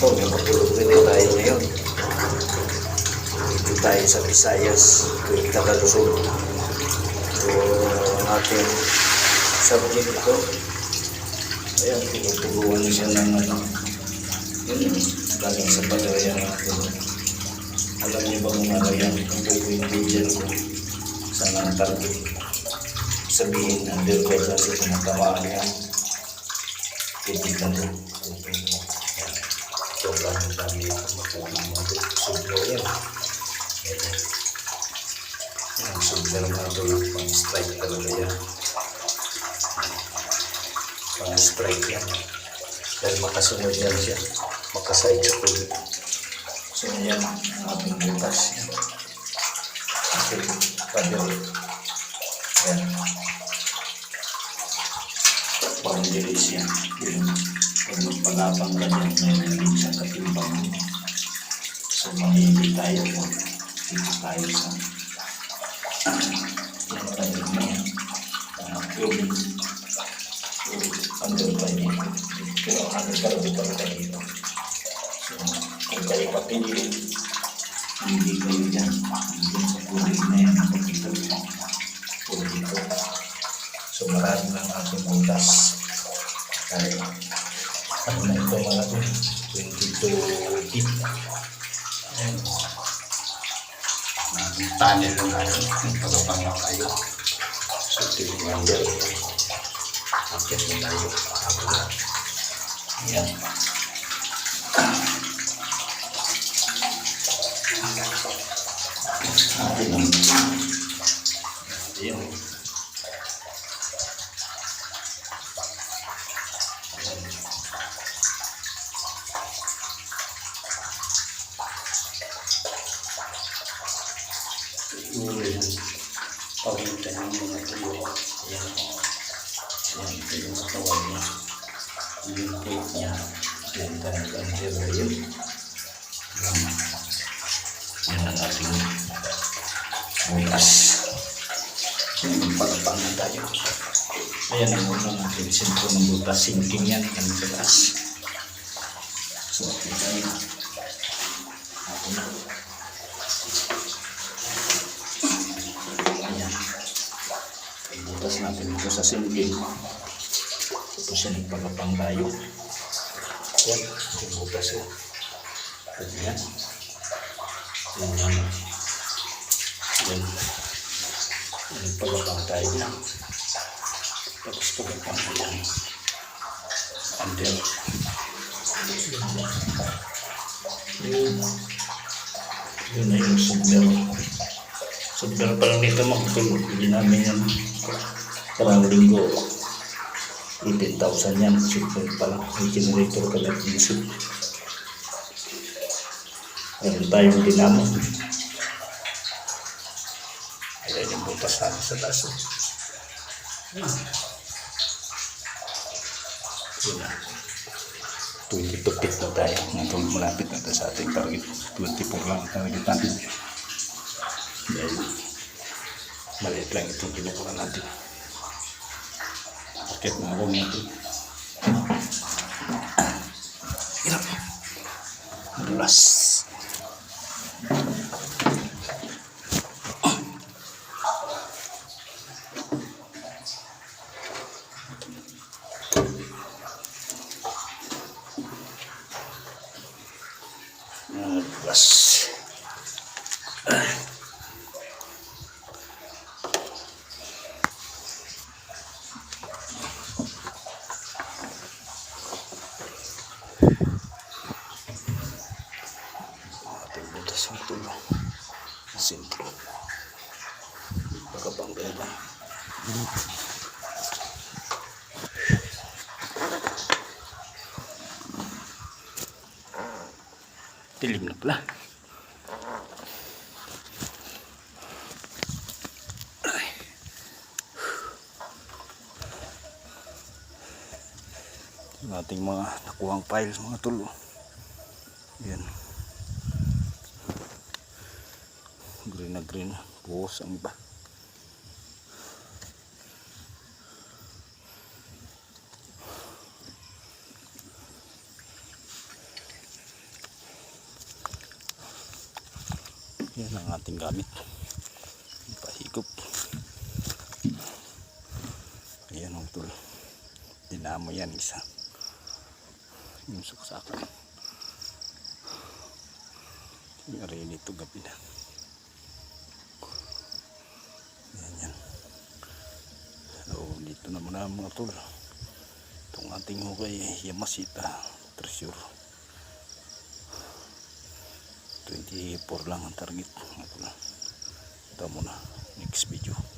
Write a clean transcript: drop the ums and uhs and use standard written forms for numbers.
ito, may matulog rin tayo ngayon. Dito tayo sa Visayas, tuwing Tagalusog. So, ang ating subject ito, ayan, tinutuguan na siya ng yun, galing sa pagaya natin. Alam niyo ba kung ano yan, ang pupunti dyan ko sa ng target. Sabihin, under guide na siya kung natamaan yan. Titignan ko. So, lang dami ito makulang natin. Sublo yan. Ang sublo natin, pang-strike talaga yan. Pang-strike yan. Dahil makasunod yan siya. Makaside sa tubig. So, yan ang ating butas yan. Okay, paddle. Yan. Boundaries yan. Kung magpalapang ka dyan, mayroon din siyang katimbang. So, mamili tayo po. Dito tayo sa yung tayo na yan. Tubig. Under tayo dito. Pero ano talaga tayo dito. So, kung kayo papili, hindi kayo dyan. Hindi sa tubig na yan. Pagkita mo. Puro dito. So, marami lang ating butas. Kaya, ano na ito mga ito? 22 feet. Ayan. Tunnel lang tayo. Pagpapang lang tayo. So, ito yung under. Akit na tayo. Ayan. Atin ang ayan. Pawitan ng mga tuyo. Ayan. Ayan, ito yung katawan niya. Yung plate niya. Ayan, ang yun. Yan ang ating butas. Magpagpang na tayo. Ayan ang unang ating sentro ng butas. Sinking yan. Yan sa taas. So, ating tayo. Ako na. Butas natin ito sa sinking. Tapos yan, nagpagapang tayo. Yan, yung butas yan. Yan. Yan. Yan. Nagpagapang tayo na. Tapos pagapang yan. Under. Yun na yung subder. Subder pa lang nito makatulog. Hindi namin yan. Karang linggo, 18,000 yan. Super pala. May generator ka lang isip. Meron tayong dinamo. Ayan yung butas natin sa taas. Yun na. 22 feet na tayo. Ngayon malapit na tayo sa ating target. 24 lang ang target natin. Dahil maliit lang itong kinukuha natin. Akit na ako natin. Hirap. Madulas. Madulas. Ang tulo sa sentro pagkabanggay na dilim na pala. Ating mga nakuhang files mga tulo. Yan. Green na green. Buhos ang iba. Yan ang ating gamit. Pahigop. Ayan ang tool. Dinamo yan isa. Yung suksakan. Yung nito gabi na. Yan. So dito na muna mga tool. Itong ating hukay Yamashita Treasure 24 lang ang target. Ito muna, next video.